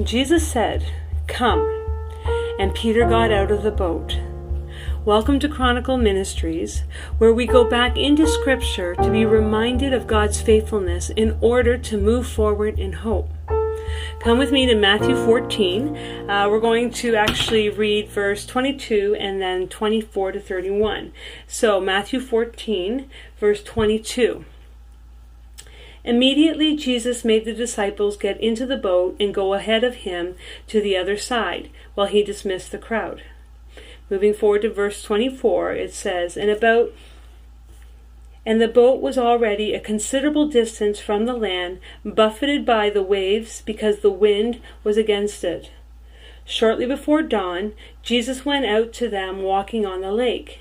Jesus said, "Come," and Peter got out of the boat. Welcome to Chronicle Ministries, where we go back into Scripture to be reminded of God's faithfulness in order to move forward in hope. Come with me to Matthew 14. We're going to actually read verse 22 and then 24 to 31. So Matthew 14, verse 22. Immediately Jesus made the disciples get into the boat and go ahead of him to the other side, while he dismissed the crowd. Moving forward to verse 24, it says, And the boat was already a considerable distance from the land, buffeted by the waves because the wind was against it. Shortly before dawn, Jesus went out to them walking on the lake.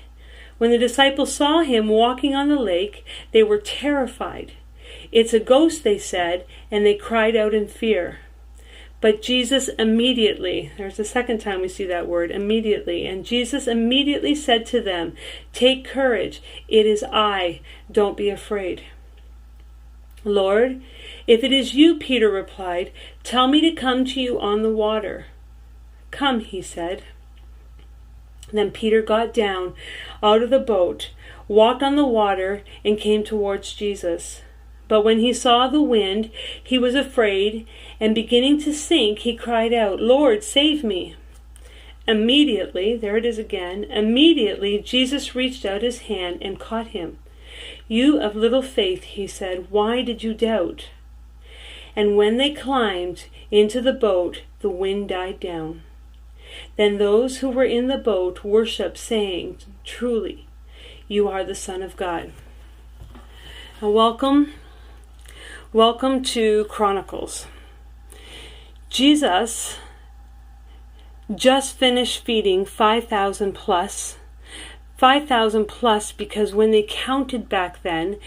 When the disciples saw him walking on the lake, they were terrified. "It's a ghost," they said, and they cried out in fear. But Jesus immediately, there's the second time we see that word, immediately, and Jesus immediately said to them, "Take courage, it is I, don't be afraid." "Lord, if it is you," Peter replied, "tell me to come to you on the water." "Come," he said. Then Peter got down out of the boat, walked on the water, and came towards Jesus. But when he saw the wind, he was afraid, and beginning to sink, he cried out, "Lord, save me." Immediately, there it is again, immediately Jesus reached out his hand and caught him. "You of little faith," he said, "why did you doubt?" And when they climbed into the boat, the wind died down. Then those who were in the boat worshipped, saying, "Truly, you are the Son of God." Now, Welcome to Chronicles. Jesus just finished feeding 5,000 plus. 5,000 plus because when they counted back then,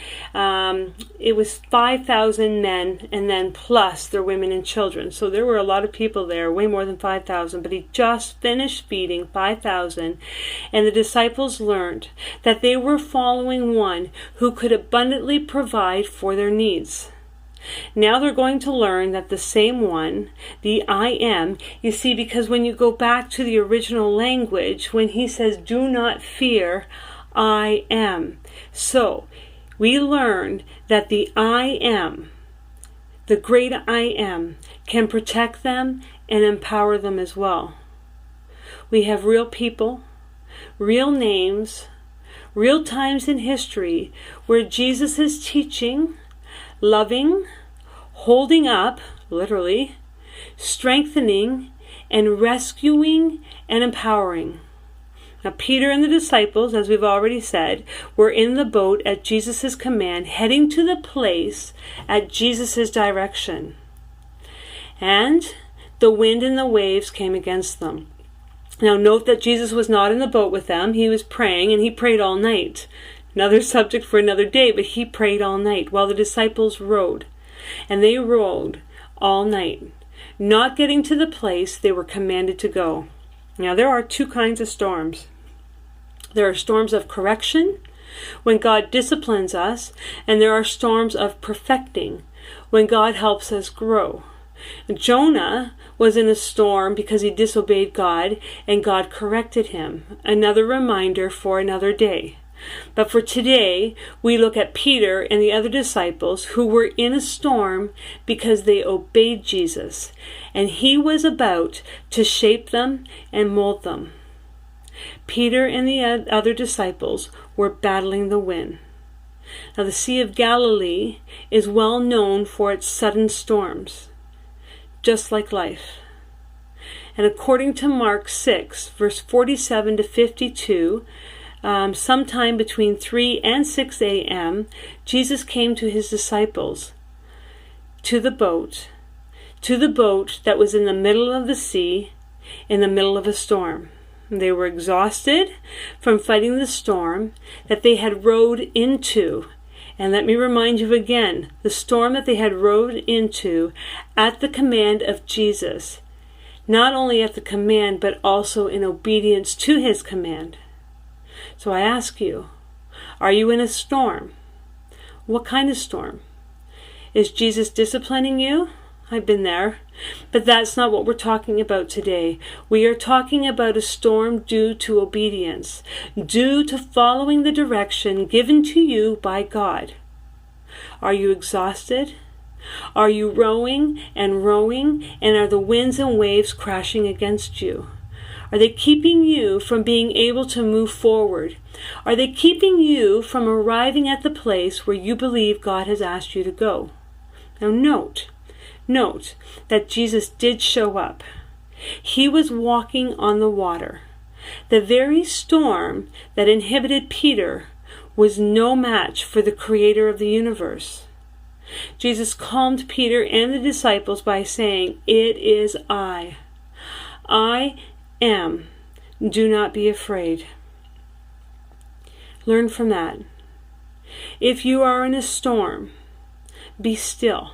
it was 5,000 men and then plus their women and children. So there were a lot of people there, way more than 5,000. But he just finished feeding 5,000, and the disciples learned that they were following one who could abundantly provide for their needs. Now they're going to learn that the same one, the I am, you see, because when you go back to the original language, when he says, "Do not fear, I am." So we learned that the I am, the great I am, can protect them and empower them as well. We have real people, real names, real times in history where Jesus is teaching, loving, holding up, literally, strengthening, and rescuing and empowering. Now, Peter and the disciples, as we've already said, were in the boat at Jesus' command, heading to the place at Jesus' direction. And the wind and the waves came against them. Now, note that Jesus was not in the boat with them. He was praying, and he prayed all night. Another subject for another day, but he prayed all night while the disciples rowed. And they rowed all night, not getting to the place they were commanded to go. Now, there are two kinds of storms. There are storms of correction, when God disciplines us, and there are storms of perfecting, when God helps us grow. Jonah was in a storm because he disobeyed God, and God corrected him. Another reminder for another day. But for today, we look at Peter and the other disciples who were in a storm because they obeyed Jesus, and he was about to shape them and mold them. Peter and the other disciples were battling the wind. Now, the Sea of Galilee is well known for its sudden storms, just like life. And according to Mark 6, verse 47 to 52, sometime between 3 and 6 a.m., Jesus came to his disciples to the boat that was in the middle of the sea, in the middle of a storm. They were exhausted from fighting the storm that they had rowed into. And let me remind you again, the storm that they had rowed into at the command of Jesus. Not only at the command, but also in obedience to his command. So I ask you, are you in a storm? What kind of storm? Is Jesus disciplining you? I've been there. But that's not what we're talking about today. We are talking about a storm due to obedience, due to following the direction given to you by God. Are you exhausted? Are you rowing, and are the winds and waves crashing against you? Are they keeping you from being able to move forward? Are they keeping you from arriving at the place where you believe God has asked you to go? Now note that Jesus did show up. He was walking on the water. The very storm that inhibited Peter was no match for the Creator of the universe. Jesus calmed Peter and the disciples by saying, "It is I. I am. Do not be afraid." Learn from that. If you are in a storm, be still.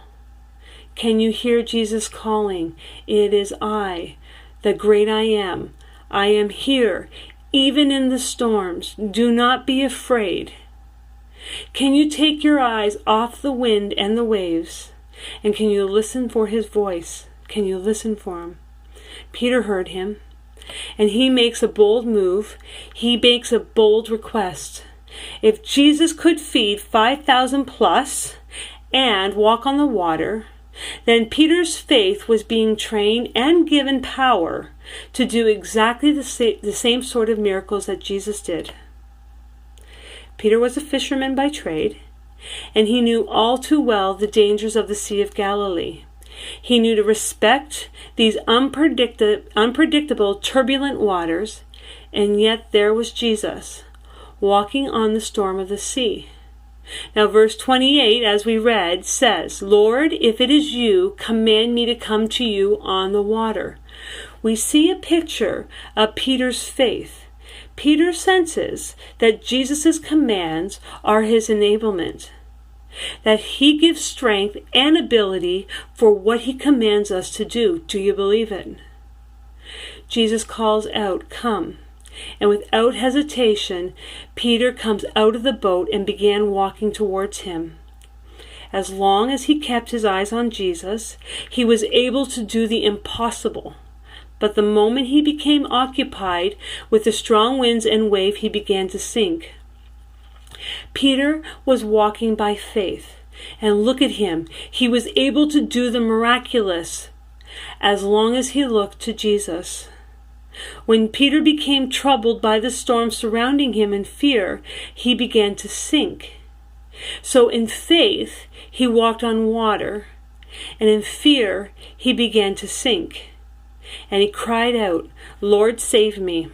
Can you hear Jesus calling, "It is I, the great I am. I am here, even in the storms. Do not be afraid." Can you take your eyes off the wind and the waves? And can you listen for his voice? Can you listen for him? Peter heard him, and he makes a bold move. He makes a bold request. If Jesus could feed 5,000 plus and walk on the water, then Peter's faith was being trained and given power to do exactly the same sort of miracles that Jesus did. Peter was a fisherman by trade, and he knew all too well the dangers of the Sea of Galilee. He knew to respect these unpredictable, turbulent waters, and yet there was Jesus, walking on the storm of the sea. Now verse 28, as we read, says, "Lord, if it is you, command me to come to you on the water." We see a picture of Peter's faith. Peter senses that Jesus' commands are his enablement, that he gives strength and ability for what he commands us to do. Do you believe it? Jesus calls out, "Come." And without hesitation, Peter comes out of the boat and began walking towards him. As long as he kept his eyes on Jesus, he was able to do the impossible. But the moment he became occupied with the strong winds and wave, he began to sink. Peter was walking by faith, and look at him. He was able to do the miraculous as long as he looked to Jesus. When Peter became troubled by the storm surrounding him in fear, he began to sink. So in faith, he walked on water, and in fear, he began to sink. And he cried out, "Lord, save me."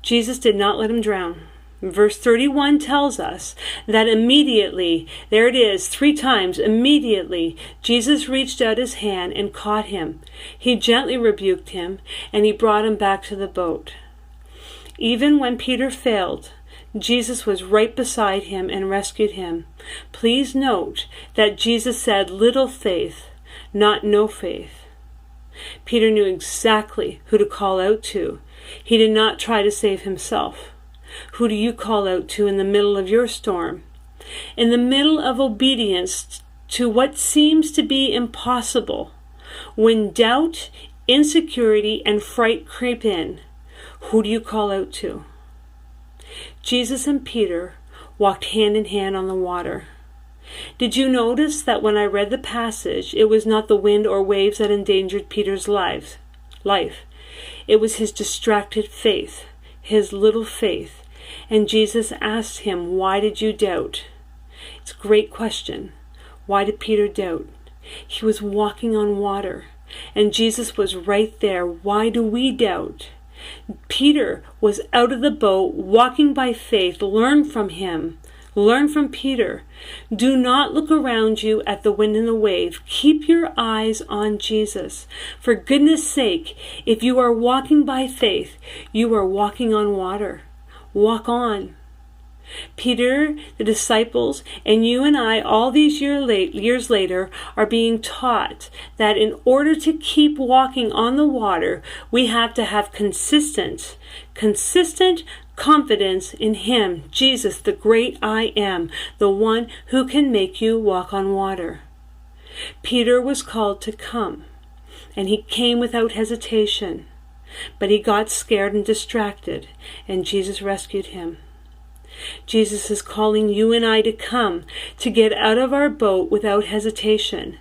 Jesus did not let him drown. Verse 31 tells us that immediately, there it is, 3 times, immediately, Jesus reached out his hand and caught him. He gently rebuked him, and he brought him back to the boat. Even when Peter failed, Jesus was right beside him and rescued him. Please note that Jesus said little faith, not no faith. Peter knew exactly who to call out to. He did not try to save himself. Who do you call out to in the middle of your storm? In the middle of obedience to what seems to be impossible, when doubt, insecurity, and fright creep in, who do you call out to? Jesus and Peter walked hand in hand on the water. Did you notice that when I read the passage, it was not the wind or waves that endangered Peter's life? It was his distracted faith, his little faith. And Jesus asked him, "Why did you doubt?" It's a great question. Why did Peter doubt? He was walking on water, and Jesus was right there. Why do we doubt? Peter was out of the boat, walking by faith. Learn from him. Learn from Peter. Do not look around you at the wind and the wave. Keep your eyes on Jesus. For goodness sake, if you are walking by faith, you are walking on water. Walk on. Peter, the disciples, and you and I, all these years later, are being taught that in order to keep walking on the water, we have to have consistent confidence in Him, Jesus, the great I am, the one who can make you walk on water. Peter was called to come, and he came without hesitation. But he got scared and distracted, and Jesus rescued him. Jesus is calling you and I to come, to get out of our boat without hesitation.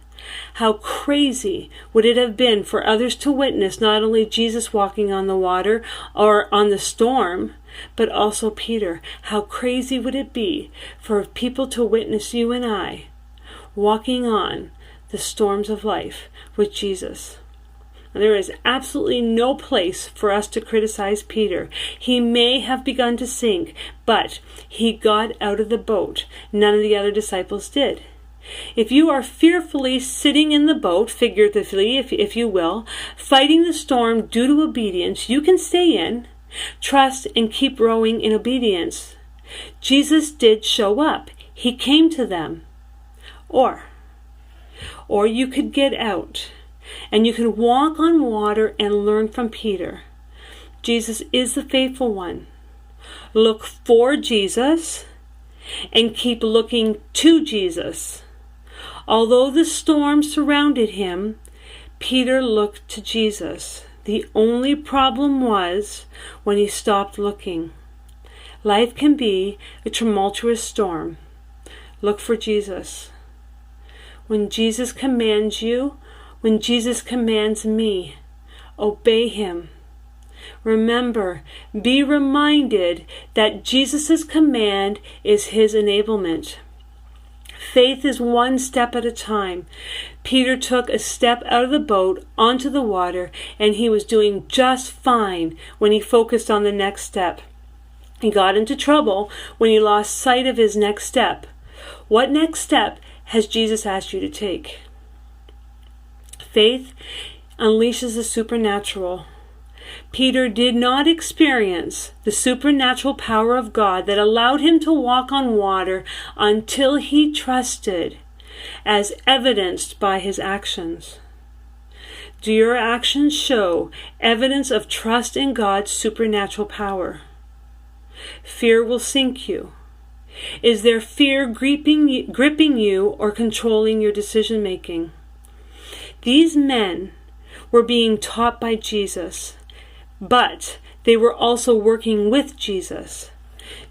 How crazy would it have been for others to witness not only Jesus walking on the water or on the storm, but also Peter? How crazy would it be for people to witness you and I walking on the storms of life with Jesus? There is absolutely no place for us to criticize Peter. He may have begun to sink, but he got out of the boat. None of the other disciples did. If you are fearfully sitting in the boat, figuratively, if you will, fighting the storm due to obedience, you can stay in, trust, and keep rowing in obedience. Jesus did show up. He came to them. Or you could get out, and you can walk on water and learn from Peter. Jesus is the faithful one. Look for Jesus and keep looking to Jesus. Although the storm surrounded him, Peter looked to Jesus. The only problem was when he stopped looking. Life can be a tumultuous storm. Look for Jesus. When Jesus commands you, when Jesus commands me, obey him. Remember, be reminded that Jesus' command is his enablement. Faith is one step at a time. Peter took a step out of the boat onto the water, and he was doing just fine when he focused on the next step. He got into trouble when he lost sight of his next step. What next step has Jesus asked you to take? Faith unleashes the supernatural. Peter did not experience the supernatural power of God that allowed him to walk on water until he trusted, as evidenced by his actions. Do your actions show evidence of trust in God's supernatural power? Fear will sink you. Is there fear gripping you or controlling your decision making? These men were being taught by Jesus, but they were also working with Jesus.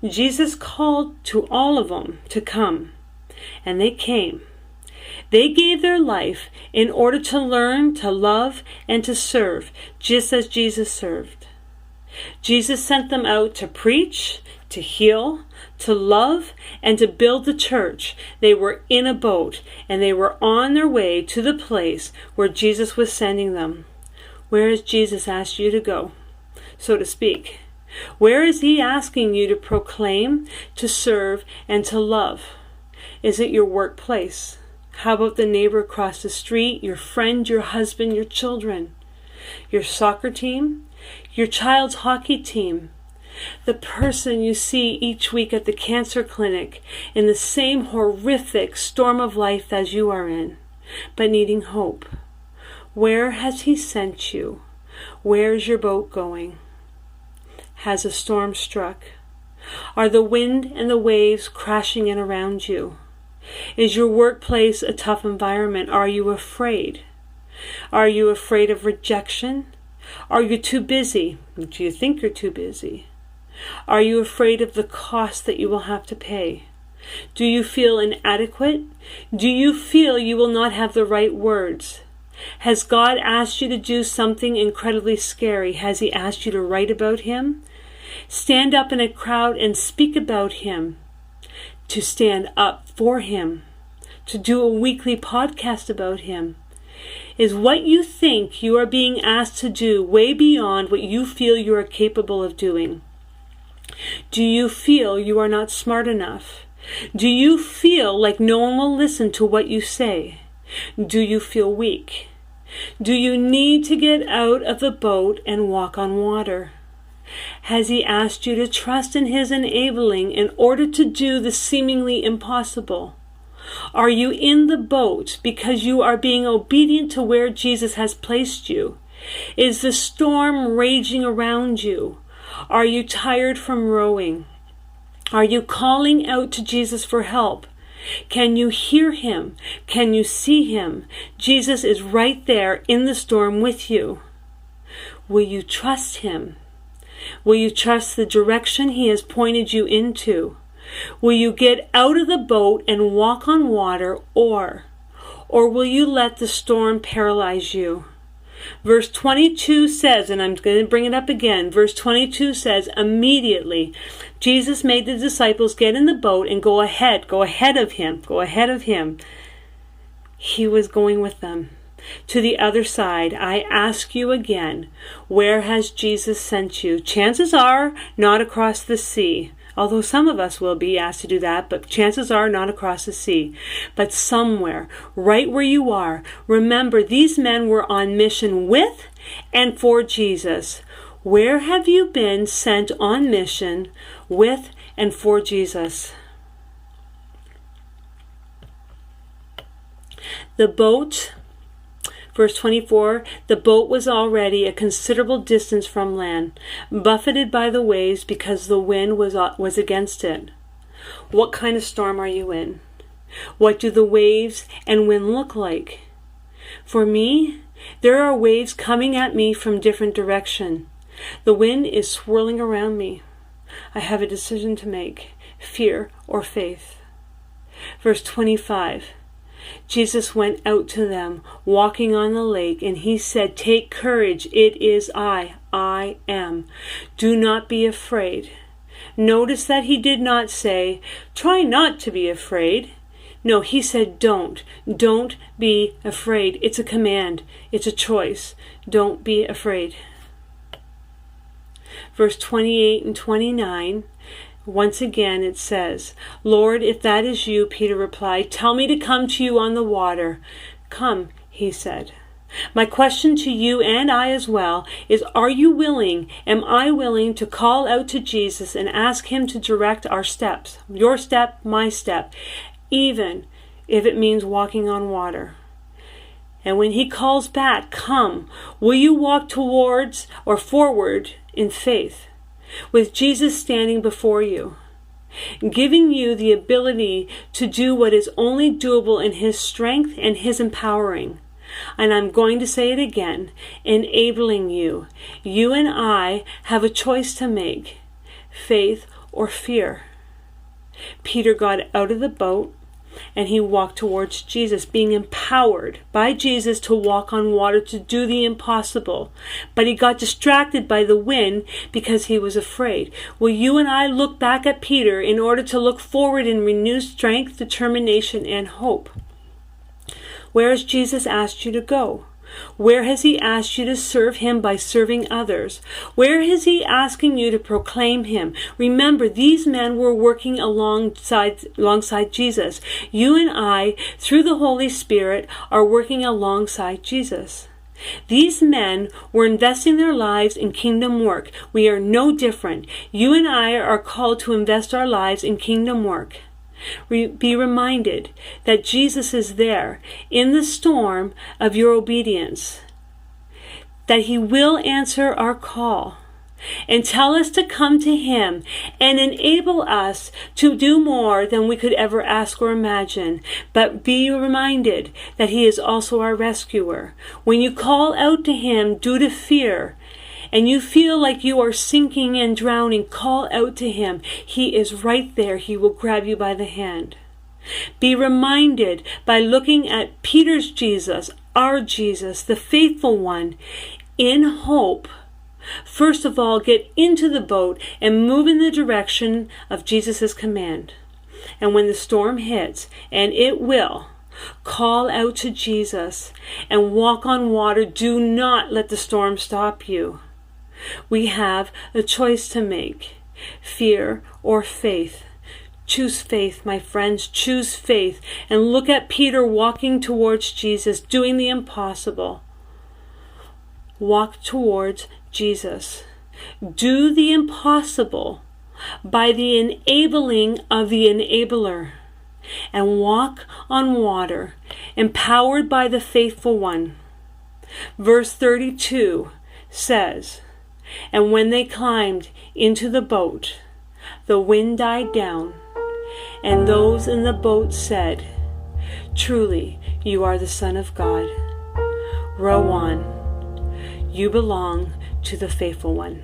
Jesus called to all of them to come, and they came. They gave their life in order to learn, to love, and to serve, just as Jesus served. Jesus sent them out to preach, to heal, to love, and to build the church. They were in a boat, and they were on their way to the place where Jesus was sending them. Where has Jesus asked you to go, so to speak? Where is he asking you to proclaim, to serve, and to love? Is it your workplace? How about the neighbor across the street, your friend, your husband, your children, your soccer team, your child's hockey team, the person you see each week at the cancer clinic in the same horrific storm of life as you are in, but needing hope? Where has he sent you? Where's your boat going? Has a storm struck? Are the wind and the waves crashing in around you? Is your workplace a tough environment? Are you afraid? Are you afraid of rejection? Are you too busy? Do you think you're too busy? Are you afraid of the cost that you will have to pay? Do you feel inadequate? Do you feel you will not have the right words? Has God asked you to do something incredibly scary? Has he asked you to write about him? Stand up in a crowd and speak about him? To stand up for him? To do a weekly podcast about him? Is what you think you are being asked to do way beyond what you feel you are capable of doing? Do you feel you are not smart enough? Do you feel like no one will listen to what you say? Do you feel weak? Do you need to get out of the boat and walk on water? Has he asked you to trust in his enabling in order to do the seemingly impossible? Are you in the boat because you are being obedient to where Jesus has placed you? Is the storm raging around you? Are you tired from rowing? Are you calling out to Jesus for help? Can you hear him? Can you see him? Jesus is right there in the storm with you. Will you trust him? Will you trust the direction he has pointed you into? Will you get out of the boat and walk on water, or will you let the storm paralyze you? Verse 22 says, and I'm going to bring it up again, verse 22 says, immediately Jesus made the disciples get in the boat and go ahead of him. He was going with them to the other side. I ask you again, where has Jesus sent you? Chances are not across the sea. Although some of us will be asked to do that, but chances are not across the sea, but somewhere, right where you are. Remember, these men were on mission with and for Jesus. Where have you been sent on mission with and for Jesus? The boat, verse 24, the boat was already a considerable distance from land, buffeted by the waves because the wind was against it. What kind of storm are you in? What do the waves and wind look like? For me, there are waves coming at me from different direction. The wind is swirling around me. I have a decision to make, fear or faith. Verse 25. Jesus went out to them, walking on the lake, and he said, take courage, it is I am. Do not be afraid. Notice that he did not say, try not to be afraid. No, he said, don't be afraid. It's a command. It's a choice. Don't be afraid. Verse 28 and 29, once again it says, Lord, if that is you, Peter replied, tell me to come to you on the water. Come, he said. My question to you and I as well is, are you willing, am I willing to call out to Jesus and ask him to direct our steps, your step, my step, even if it means walking on water? And when he calls back, come, will you walk towards or forward in faith, with Jesus standing before you, giving you the ability to do what is only doable in his strength and his empowering? And I'm going to say it again, enabling you. You and I have a choice to make, faith or fear. Peter got out of the boat and he walked towards Jesus, being empowered by Jesus to walk on water, to do the impossible. But he got distracted by the wind because he was afraid. Will you and I look back at Peter in order to look forward in renewed strength, determination, and hope? Where has Jesus asked you to go? Where has he asked you to serve him by serving others? Where is he asking you to proclaim him? Remember, these men were working alongside Jesus. You and I, through the Holy Spirit, are working alongside Jesus. These men were investing their lives in kingdom work. We are no different. You and I are called to invest our lives in kingdom work. Be reminded that Jesus is there in the storm of your obedience, that he will answer our call and tell us to come to him and enable us to do more than we could ever ask or imagine. But be reminded that he is also our rescuer. When you call out to him due to fear, and you feel like you are sinking and drowning, call out to him. He is right there. He will grab you by the hand. Be reminded by looking at Peter's Jesus, our Jesus, the faithful one, in hope. First of all, get into the boat and move in the direction of Jesus' command. And when the storm hits, and it will, call out to Jesus and walk on water. Do not let the storm stop you. We have a choice to make, fear or faith. Choose faith, my friends, choose faith. And look at Peter walking towards Jesus, doing the impossible. Walk towards Jesus. Do the impossible by the enabling of the enabler. And walk on water, empowered by the faithful one. Verse 32 says, and when they climbed into the boat, the wind died down, And those in the boat said, "Truly, you are the Son of God." Row on. You belong to the faithful one.